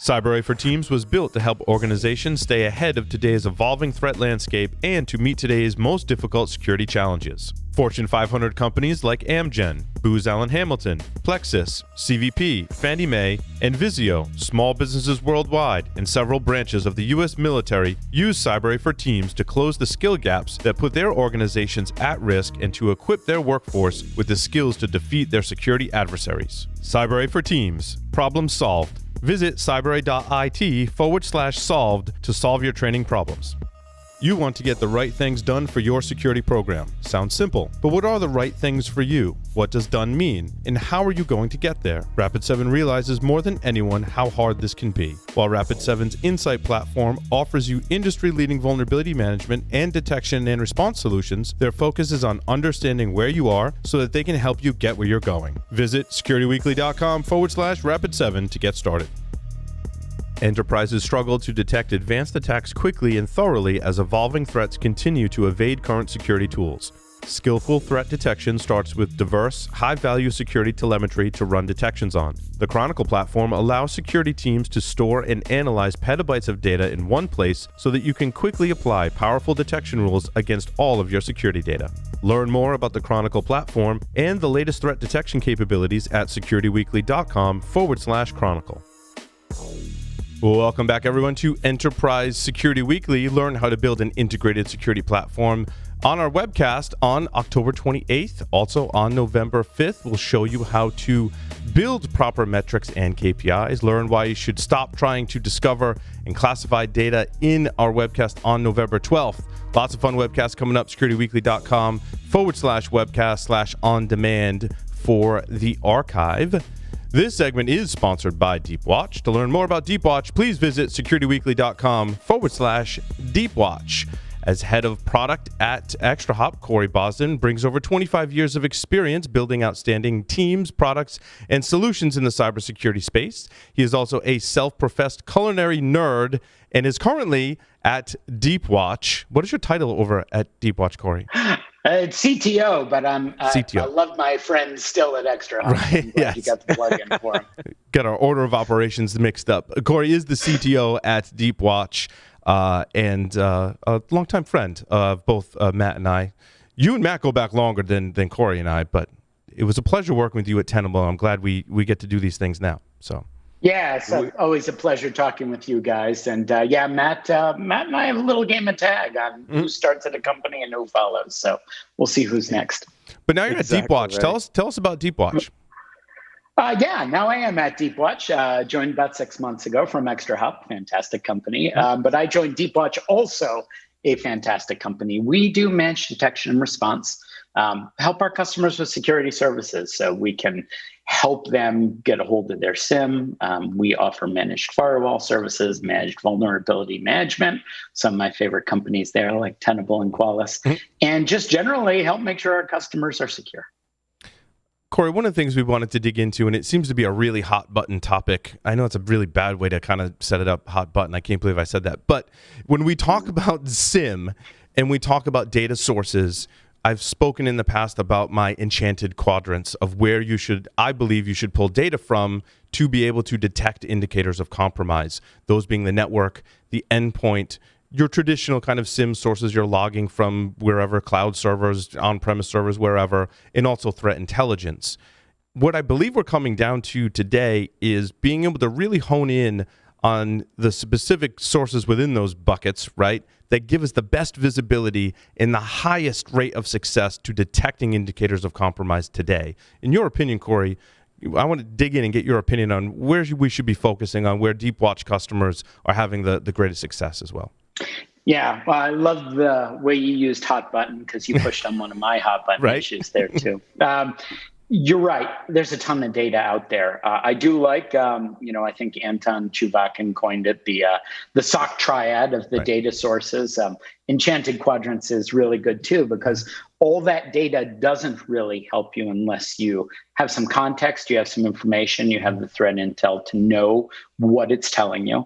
CyberArray for Teams was built to help organizations stay ahead of today's evolving threat landscape and to meet today's most difficult security challenges. Fortune 500 companies like Amgen, Booz Allen Hamilton, Plexus, CVP, Fannie Mae, and Vizio, small businesses worldwide, and several branches of the U.S. military use CyberArray for Teams to close the skill gaps that put their organizations at risk and to equip their workforce with the skills to defeat their security adversaries. CyberArray for Teams. Problem solved. Visit cyberarray.it/solved to solve your training problems. You want to get the right things done for your security program. Sounds simple, but what are the right things for you? What does done mean? And how are you going to get there? Rapid7 realizes more than anyone how hard this can be. While Rapid7's Insight platform offers you industry-leading vulnerability management and detection and response solutions, their focus is on understanding where you are so that they can help you get where you're going. Visit securityweekly.com/Rapid7 to get started. Enterprises struggle to detect advanced attacks quickly and thoroughly as evolving threats continue to evade current security tools. Skillful threat detection starts with diverse, high-value security telemetry to run detections on. The Chronicle platform allows security teams to store and analyze petabytes of data in one place so that you can quickly apply powerful detection rules against all of your security data. Learn more about the Chronicle platform and the latest threat detection capabilities at securityweekly.com/Chronicle. Welcome back, everyone, to Enterprise Security Weekly. Learn how to build an integrated security platform on our webcast on October 28th. Also on November 5th, we'll show you how to build proper metrics and KPIs. Learn why you should stop trying to discover and classify data in our webcast on November 12th. Lots of fun webcasts coming up. securityweekly.com/webcast/on-demand for the archive. This segment is sponsored by Deepwatch. To learn more about Deepwatch, please visit securityweekly.com/Deepwatch. As head of product at ExtraHop, Corey Bodzin brings over 25 years of experience building outstanding teams, products, and solutions in the cybersecurity space. He is also a self-professed culinary nerd and is currently at Deepwatch. What is your title over at Deepwatch, Corey? It's CTO, but CTO. I love my friends still at ExtraHop. Right, I'm glad you got the plug in for him. Got our order of operations mixed up. Corey is the CTO at Deepwatch and a longtime friend of both Matt and I. You and Matt go back longer than Corey and I, but it was a pleasure working with you at Tenable. I'm glad we get to do these things now. So. Yeah, it's always a pleasure talking with you guys. And Matt and I have a little game of tag on who starts at a company and who follows. So we'll see who's next. But now you're at Deepwatch. Right. Tell us about Deepwatch. Now I am at Deepwatch. Joined about 6 months ago from ExtraHop, fantastic company. But I joined Deepwatch, also a fantastic company. We do managed detection and response, help our customers with security services so we can help them get a hold of their SIM. We offer managed firewall services, managed vulnerability management, some of my favorite companies there like Tenable and Qualys, and just generally help make sure our customers are secure. Corey, one of the things we wanted to dig into, and it seems to be a really hot button topic. I know it's a really bad way to kind of set it up, hot button. I can't believe I said that. But when we talk about SIM and we talk about data sources, I've spoken in the past about my enchanted quadrants of where I believe you should pull data from to be able to detect indicators of compromise. Those being the network, the endpoint, your traditional kind of SIM sources you're logging from wherever, cloud servers, on-premise servers, wherever, and also threat intelligence. What I believe we're coming down to today is being able to really hone in on the specific sources within those buckets, right, that give us the best visibility and the highest rate of success to detecting indicators of compromise today. In your opinion, Corey, I want to dig in and get your opinion on where we should be focusing on, where Deepwatch customers are having the greatest success as well. Yeah, well, I love the way you used hot button because you pushed on one of my hot button issues there too. You're right. There's a ton of data out there. I do like, I think Anton Chuvakin coined it, the SOC triad of the data sources. Enchanted Quadrants is really good too, because all that data doesn't really help you unless you have some context, you have some information, you have the threat intel to know what it's telling you.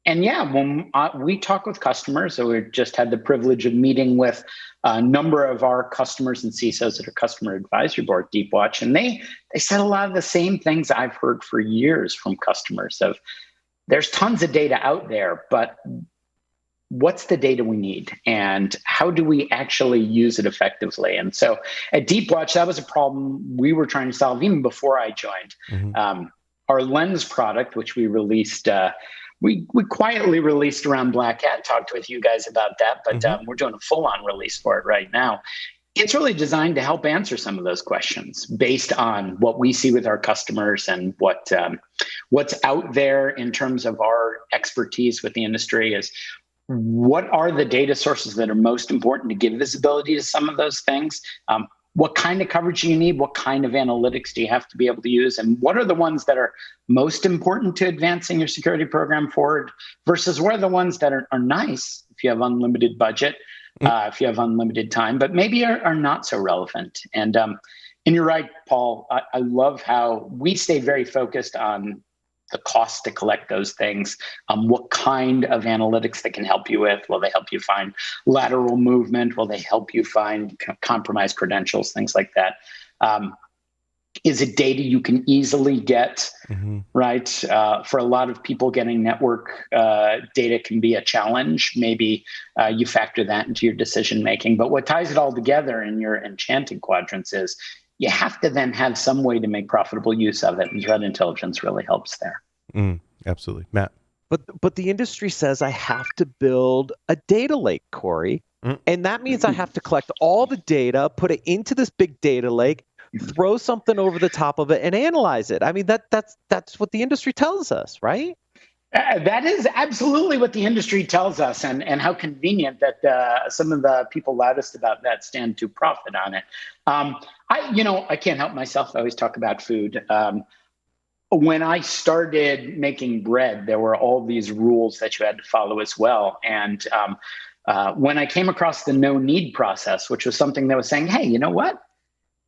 And yeah, when we talk with customers, so we just had the privilege of meeting with a number of our customers and CISOs at our customer advisory board, deepwatch, and they said a lot of the same things I've heard for years from customers of there's tons of data out there, but what's the data we need and how do we actually use it effectively? And so at deepwatch, that was a problem we were trying to solve even before I joined. Our Lens product, which we released, we quietly released around Black Hat, talked with you guys about that, but we're doing a full-on release for it right now. It's really designed to help answer some of those questions based on what we see with our customers and what's out there in terms of our expertise with the industry is what are the data sources that are most important to give visibility to some of those things? What kind of coverage do you need? What kind of analytics do you have to be able to use? And what are the ones that are most important to advancing your security program forward versus what are the ones that are nice if you have unlimited budget, if you have unlimited time, but maybe are not so relevant. And you're right, Paul, I love how we stay very focused on the cost to collect those things, what kind of analytics they can help you with. Will they help you find lateral movement? Will they help you find compromised credentials, things like that? Is it data you can easily get, right? For a lot of people, getting network data can be a challenge. Maybe you factor that into your decision-making. But what ties it all together in your enchanted quadrants is you have to then have some way to make profitable use of it, and threat intelligence really helps there. Absolutely. Matt? But the industry says I have to build a data lake, Corey, and that means I have to collect all the data, put it into this big data lake, throw something over the top of it, and analyze it. I mean, that's what the industry tells us, right? That is absolutely what the industry tells us, and how convenient that some of the people loudest about that stand to profit on it. I can't help myself. I always talk about food. When I started making bread, there were all these rules that you had to follow as well. And when I came across the no need process, which was something that was saying, hey, you know what?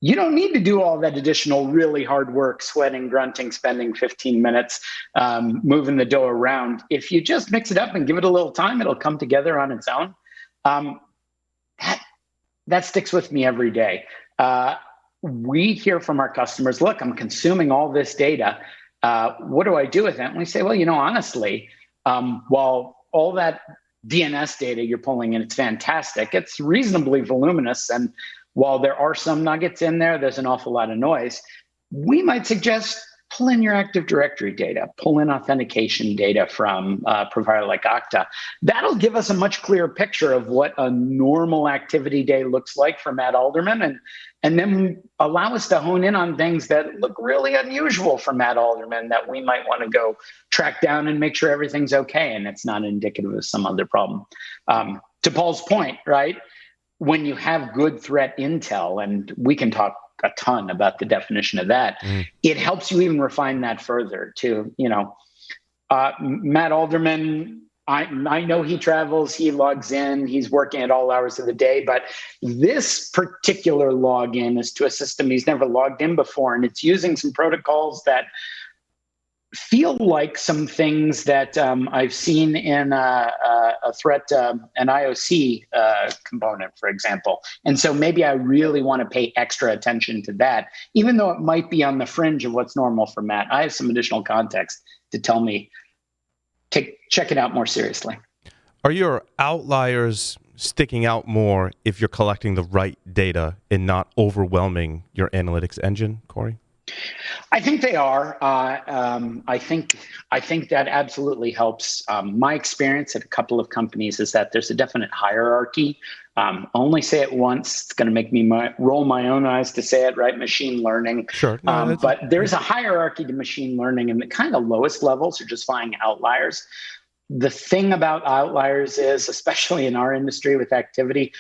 You don't need to do all that additional really hard work, sweating, grunting, spending 15 minutes, moving the dough around. If you just mix it up and give it a little time, it'll come together on its own. That sticks with me every day. We hear from our customers, look, I'm consuming all this data. What do I do with it? And we say, well, honestly, while all that DNS data you're pulling in, it's fantastic. It's reasonably voluminous. And while there are some nuggets in there, there's an awful lot of noise. We might suggest pull in your Active Directory data, pull in authentication data from a provider like Okta. That'll give us a much clearer picture of what a normal activity day looks like for Matt Alderman, and then allow us to hone in on things that look really unusual for Matt Alderman that we might want to go track down and make sure everything's okay and it's not indicative of some other problem. To Paul's point, right? When you have good threat intel, and we can talk a ton about the definition of that, it helps you even refine that further to, Matt Alderman, I know he travels, he logs in, he's working at all hours of the day, but this particular login is to a system he's never logged in before, and it's using some protocols that feel like some things that I've seen in a threat, an IOC component, for example. And so maybe I really want to pay extra attention to that, even though it might be on the fringe of what's normal for Matt. I have some additional context to tell me to check it out more seriously. Are your outliers sticking out more if you're collecting the right data and not overwhelming your analytics engine, Corey? I think they are. I think that absolutely helps. My experience at a couple of companies is that there's a definite hierarchy. Only say it once. It's going to make me roll my own eyes to say it, right? Machine learning. Sure. No, but there's a hierarchy to machine learning, and the kind of lowest levels are just finding outliers. The thing about outliers is, especially in our industry with activity,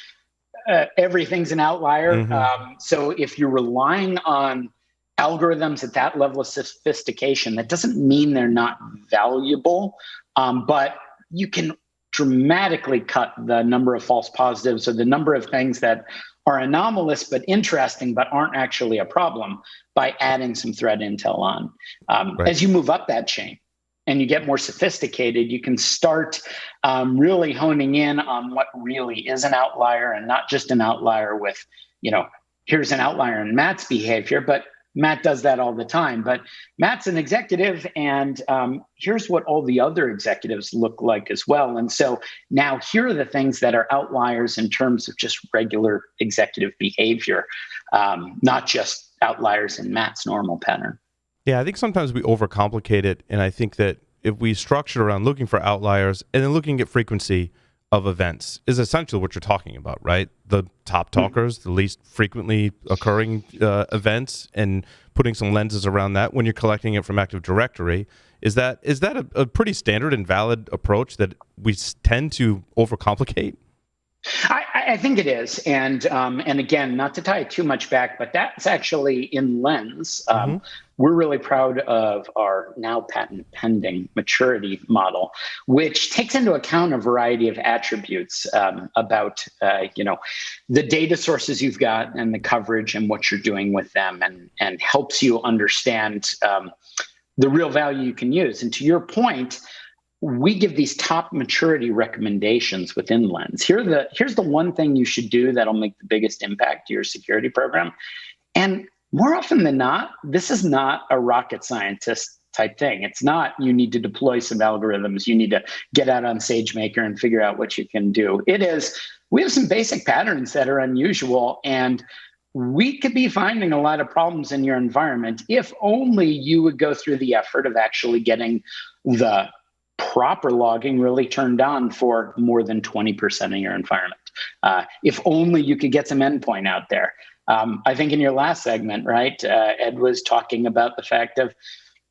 everything's an outlier. So if you're relying on algorithms at that level of sophistication, that doesn't mean they're not valuable, but you can dramatically cut the number of false positives or the number of things that are anomalous but interesting but aren't actually a problem by adding some threat intel on. Right. As you move up that chain, and you get more sophisticated, you can start really honing in on what really is an outlier, and not just an outlier with, here's an outlier in Matt's behavior, but Matt does that all the time. But Matt's an executive, and here's what all the other executives look like as well. And so now here are the things that are outliers in terms of just regular executive behavior, not just outliers in Matt's normal pattern. Yeah, I think sometimes we overcomplicate it, and I think that if we structure around looking for outliers and then looking at frequency of events is essentially what you're talking about, right? The top talkers, the least frequently occurring events, and putting some lenses around that when you're collecting it from Active Directory. Is that a pretty standard and valid approach that we tend to overcomplicate? I think it is, and again, not to tie it too much back, but that's actually in Lens. We're really proud of our now patent pending maturity model, which takes into account a variety of attributes about the data sources you've got and the coverage and what you're doing with them, and helps you understand the real value you can use. And to your point, we give these top maturity recommendations within Lens. Here's the one thing you should do that'll make the biggest impact to your security program. And more often than not, this is not a rocket scientist type thing. It's not you need to deploy some algorithms, you need to get out on SageMaker and figure out what you can do. It is, we have some basic patterns that are unusual, and we could be finding a lot of problems in your environment if only you would go through the effort of actually getting the proper logging really turned on for more than 20% of your environment. If only you could get some endpoint out there. I think in your last segment, right, Ed was talking about the fact of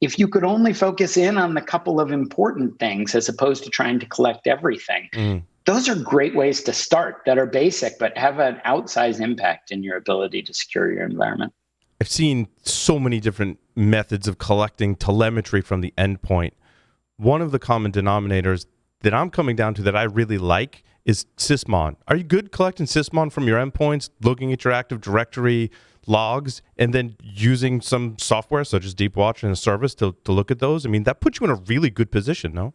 if you could only focus in on the couple of important things as opposed to trying to collect everything. Those are great ways to start that are basic, but have an outsized impact in your ability to secure your environment. I've seen so many different methods of collecting telemetry from the endpoint. One of the common denominators that I'm coming down to that I really like is sysmon. Are you good collecting sysmon from your endpoints, looking at your Active Directory logs, and then using some software such as deepwatch and a service to look at those? I mean, that puts you in a really good position, no?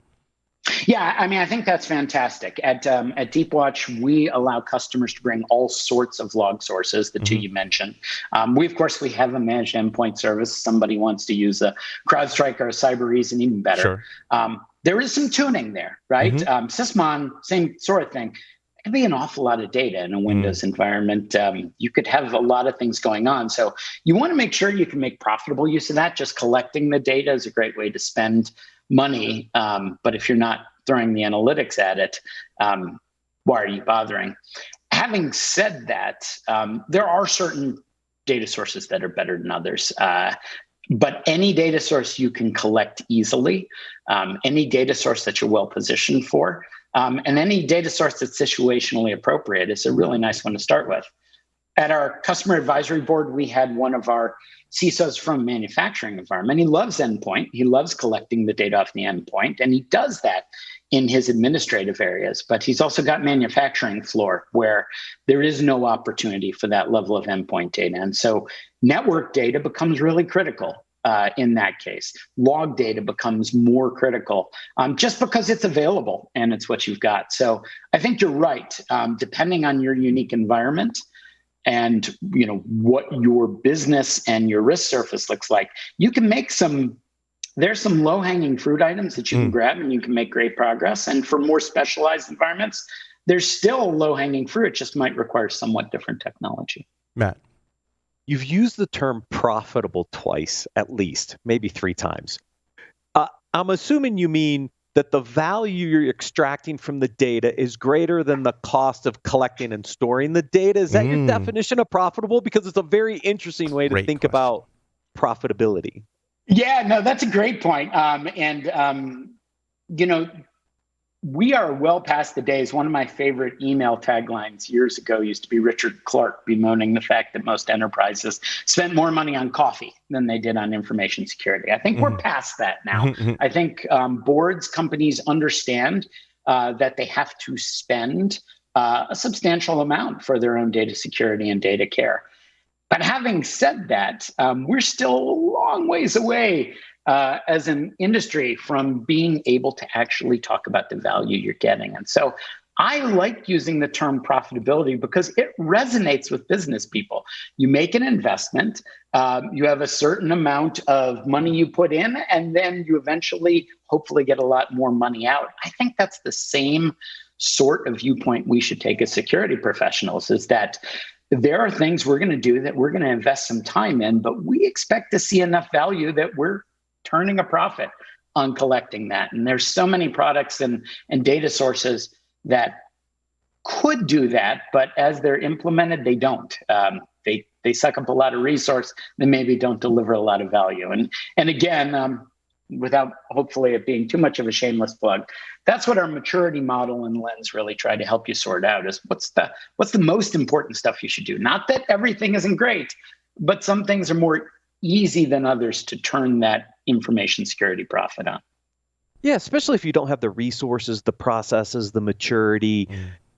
Yeah, I mean, I think that's fantastic. At deepwatch, we allow customers to bring all sorts of log sources, the two you mentioned. We have a managed endpoint service. Somebody wants to use a CrowdStrike or a CyberReason, even better. Sure. There is some tuning there, right? Sysmon, same sort of thing. It can be an awful lot of data in a Windows environment. You could have a lot of things going on. So you want to make sure you can make profitable use of that. Just collecting the data is a great way to spend money. But if you're not throwing the analytics at it, why are you bothering? Having said that, there are certain data sources that are better than others. But any data source you can collect easily, any data source that you're well positioned for, and any data source that's situationally appropriate is a really nice one to start with. At our customer advisory board, we had one of our CISOs from a manufacturing environment. He loves endpoint. He loves collecting the data off the endpoint, and he does that in his administrative areas. But he's also got manufacturing floor where there is no opportunity for that level of endpoint data. And so network data becomes really critical in that case. Log data becomes more critical just because it's available and it's what you've got. So I think you're right. Depending on your unique environment, and what your business and your risk surface looks like, you can make there's some low-hanging fruit items that you can grab and you can make great progress. And for more specialized environments, there's still low-hanging fruit. It just might require somewhat different technology. Matt. You've used the term profitable twice, at least, maybe 3 times. I'm assuming you mean that the value you're extracting from the data is greater than the cost of collecting and storing the data. Is that your definition of profitable? Because it's a very interesting way to think about profitability. Yeah, no, that's a great point. We are well past the days. One of my favorite email taglines years ago used to be Richard Clark bemoaning the fact that most enterprises spent more money on coffee than they did on information security. I think we're past that now. I think boards, companies understand that they have to spend a substantial amount for their own data security and data care. But having said that, we're still a long ways away as an industry from being able to actually talk about the value you're getting. And so I like using the term profitability because it resonates with business people. You make an investment, you have a certain amount of money you put in, and then you eventually, hopefully, get a lot more money out. I think that's the same sort of viewpoint we should take as security professionals, is that there are things we're going to do that we're going to invest some time in, but we expect to see enough value that we're turning a profit on collecting that. And there's so many products and data sources that could do that, but as they're implemented, they don't. They suck up a lot of resource. They maybe don't deliver a lot of value. And again, without hopefully it being too much of a shameless plug, that's what our maturity model and lens really try to help you sort out, is what's the most important stuff you should do. Not that everything isn't great, but some things are more easy than others to turn that information security profit on. Yeah, especially if you don't have the resources, the processes, the maturity.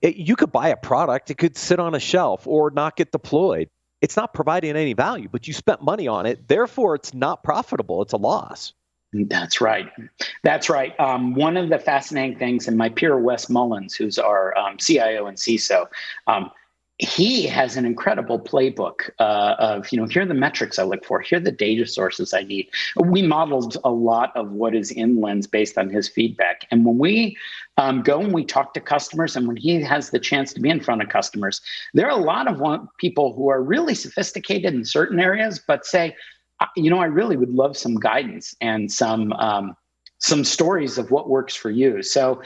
You could buy a product, it could sit on a shelf or not get deployed. It's not providing any value, but you spent money on it. Therefore, it's not profitable. It's a loss. That's right. That's right. One of the fascinating things, and my peer Wes Mullins, who's our CIO and CISO, he has an incredible playbook of, here are the metrics I look for, here are the data sources I need. We modeled a lot of what is in Lens based on his feedback. And when we go and we talk to customers, and when he has the chance to be in front of customers, there are a lot of people who are really sophisticated in certain areas, but say, I really would love some guidance and some stories of what works for you. So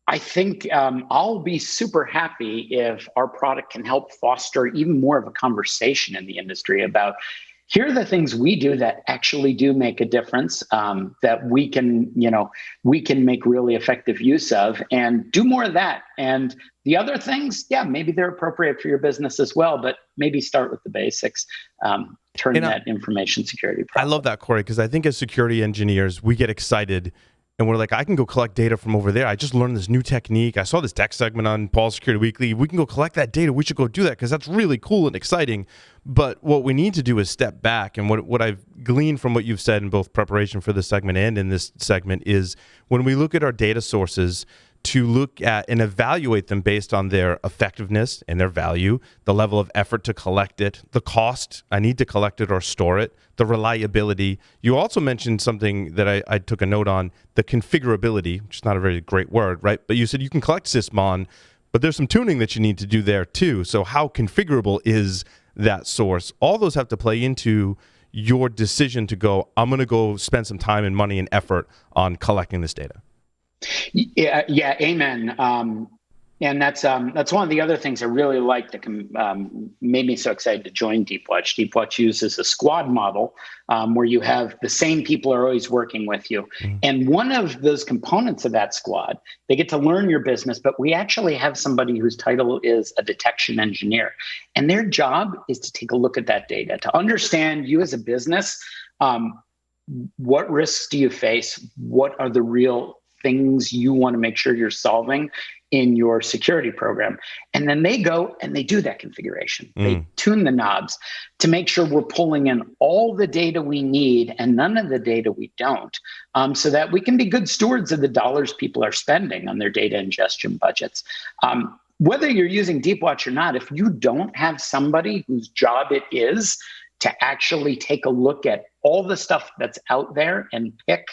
I think I'll be super happy if our product can help foster even more of a conversation in the industry about, here are the things we do that actually do make a difference, that we can make really effective use of, and do more of that. And the other things, maybe they're appropriate for your business as well, but maybe start with the basics. Turn that information security problem. I love that, Corey, because I think as security engineers, we get excited and we're like, I can go collect data from over there. I just learned this new technique. I saw this tech segment on Paul's Security Weekly. We can go collect that data. We should go do that because that's really cool and exciting. But what we need to do is step back. And what I've gleaned from what you've said in both preparation for this segment and in this segment is, when we look at our data sources, to look at and evaluate them based on their effectiveness and their value, the level of effort to collect it, the cost I need to collect it or store it, the reliability. You also mentioned something that I took a note on, the configurability, which is not a very great word, right? But you said you can collect Sysmon, but there's some tuning that you need to do there too. So how configurable is that source? All those have to play into your decision to go, I'm going to go spend some time and money and effort on collecting this data. Yeah, amen. And that's one of the other things I really liked that made me so excited to join deepwatch. Deepwatch uses a squad model where you have the same people are always working with you. Mm-hmm. And one of those components of that squad, they get to learn your business, but we actually have somebody whose title is a detection engineer. And their job is to take a look at that data, to understand you as a business. What risks do you face? What are the real things you want to make sure you're solving in your security program? And then they go and they do that configuration. They tune the knobs to make sure we're pulling in all the data we need and none of the data we don't, so that we can be good stewards of the dollars people are spending on their data ingestion budgets. Whether you're using deepwatch or not, if you don't have somebody whose job it is to actually take a look at all the stuff that's out there and pick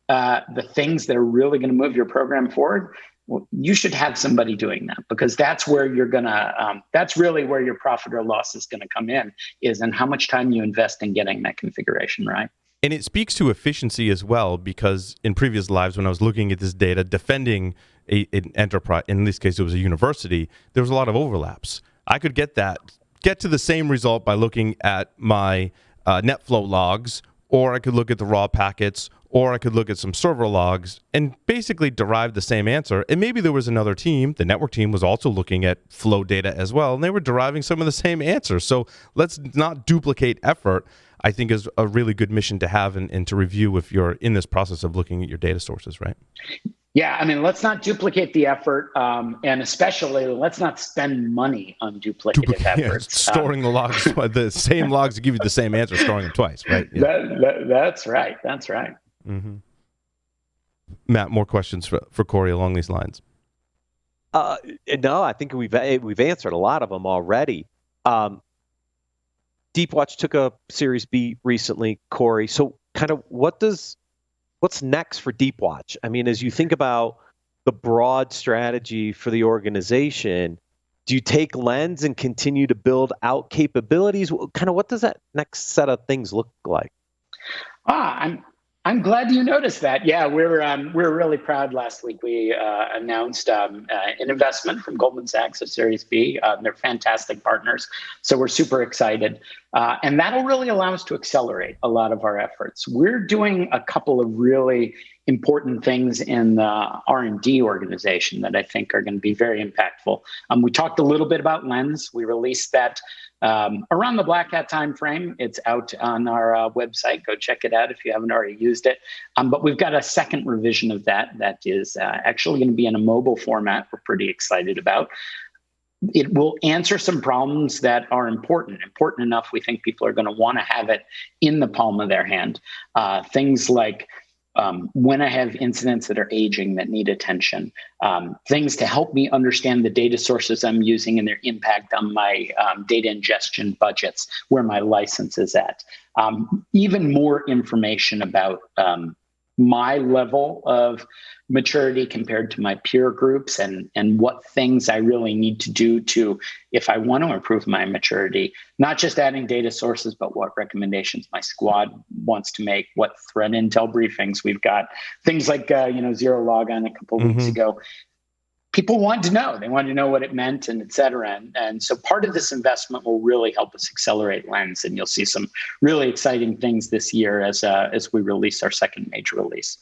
the things that are really going to move your program forward, well, you should have somebody doing that, because that's where you're gonna. That's really where your profit or loss is going to come in, is in how much time you invest in getting that configuration right. And it speaks to efficiency as well, because in previous lives, when I was looking at this data, defending an enterprise, in this case it was a university, there was a lot of overlaps. I could get to the same result by looking at my NetFlow logs, or I could look at the raw packets, or I could look at some server logs and basically derive the same answer. And maybe there was another team, the network team was also looking at flow data as well, and they were deriving some of the same answers. So let's not duplicate effort, I think, is a really good mission to have and to review if you're in this process of looking at your data sources, right? Yeah, I mean, let's not duplicate the effort, and especially let's not spend money on duplicative efforts. Storing the logs, the same logs to give you the same answer, storing them twice, right? Yeah. That's right. That's right. Mm-hmm. Matt, more questions for Corey along these lines? No, I think we've answered a lot of them already. Deepwatch took a Series B recently, Corey. So kind of what's next for Deepwatch? I mean, as you think about the broad strategy for the organization, do you take Lens and continue to build out capabilities? Kind of what does that next set of things look like? I'm glad you noticed that. Yeah, we're really proud. Last week we announced an investment from Goldman Sachs, a Series B. They're fantastic partners, so we're super excited, and that'll really allow us to accelerate a lot of our efforts. We're doing a couple of really important things in the R&D organization that I think are going to be very impactful. We talked a little bit about Lens. We released that around the Black Hat timeframe. It's out on our website. Go check it out if you haven't already used it. But we've got a second revision of that is actually going to be in a mobile format we're pretty excited about. It will answer some problems that are important enough we think people are going to want to have it in the palm of their hand. Things like when I have incidents that are aging that need attention, things to help me understand the data sources I'm using and their impact on my data ingestion budgets, where my license is at. Even more information about my level of maturity compared to my peer groups and what things I really need to do to, if I want to improve my maturity, not just adding data sources, but what recommendations my squad wants to make, what threat intel briefings we've got, things like, zero logon a couple of weeks ago. People want to know. They want to know what it meant and et cetera. And so part of this investment will really help us accelerate Lens. And you'll see some really exciting things this year as we release our second major release.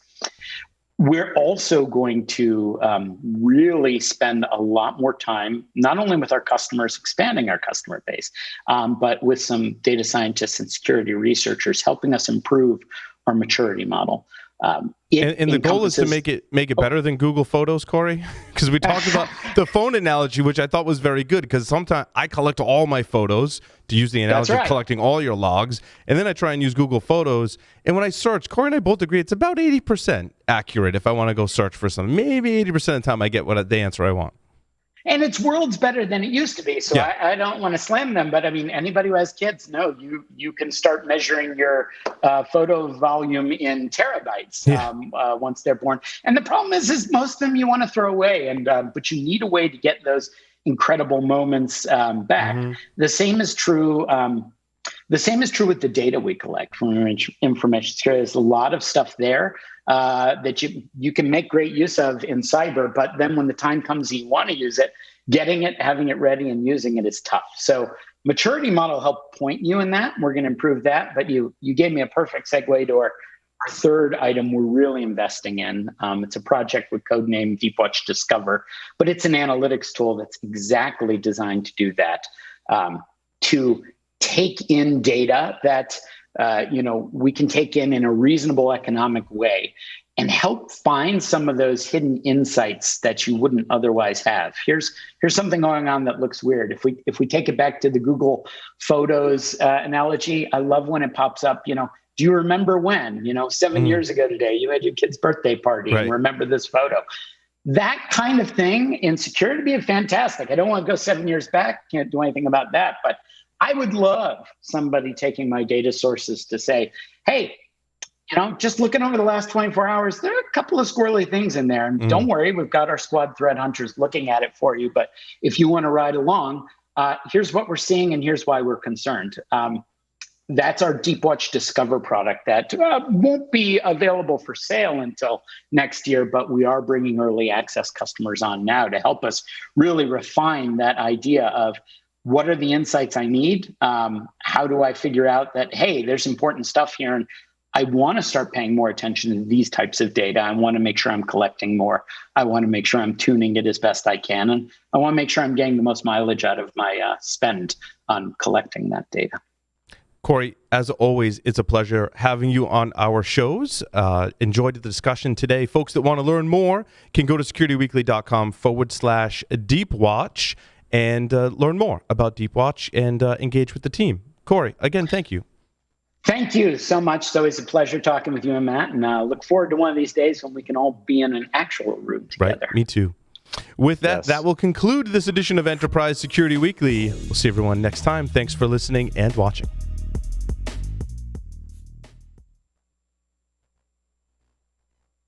We're also going to really spend a lot more time, not only with our customers, expanding our customer base, but with some data scientists and security researchers helping us improve our maturity model. And the goal is to make it better than Google Photos, Corey? Because we talked about the phone analogy, which I thought was very good, because sometimes I collect all my photos, to use the analogy of collecting all your logs, and then I try and use Google Photos, and when I search, Corey and I both agree it's about 80% accurate if I want to go search for something. Maybe 80% of the time I get the answer I want. And it's worlds better than it used to be. So yeah. I don't want to slam them, but I mean, anybody who has kids, you can start measuring your photo volume in terabytes once they're born. And the problem is most of them you want to throw away, but you need a way to get those incredible moments back. Mm-hmm. The same is true. The same is true with the data we collect from information security. There's a lot of stuff there that you can make great use of in cyber, but then when the time comes and you want to use it, getting it, having it ready, and using it is tough. So maturity model helped point you in that. We're going to improve that, but you gave me a perfect segue to our third item we're really investing in. It's a project with codename Deepwatch Discover, but it's an analytics tool that's exactly designed to do that, to take in data that we can take in a reasonable economic way and help find some of those hidden insights that you wouldn't otherwise have. Here's something going on that looks weird. If we take it back to the Google Photos analogy, I love when it pops up, do you remember when, 7 years ago today, you had your kid's birthday party and remember this photo? That kind of thing in security would be fantastic. I don't want to go 7 years back, can't do anything about that, but I would love somebody taking my data sources to say, hey, just looking over the last 24 hours, there are a couple of squirrely things in there. And don't worry, we've got our squad threat hunters looking at it for you. But if you want to ride along, here's what we're seeing and here's why we're concerned. That's our Deepwatch Discover product that won't be available for sale until next year, but we are bringing early access customers on now to help us really refine that idea of what are the insights I need? How do I figure out that, hey, there's important stuff here and I want to start paying more attention to these types of data. I want to make sure I'm collecting more. I want to make sure I'm tuning it as best I can. And I want to make sure I'm getting the most mileage out of my spend on collecting that data. Corey, as always, it's a pleasure having you on our shows. Enjoyed the discussion today. Folks that want to learn more can go to securityweekly.com/deepwatch and learn more about Deepwatch and engage with the team. Corey, again, thank you. Thank you so much. It's always a pleasure talking with you and Matt, and look forward to one of these days when we can all be in an actual room together. Right, me too. With that, that will conclude this edition of Enterprise Security Weekly. We'll see everyone next time. Thanks for listening and watching.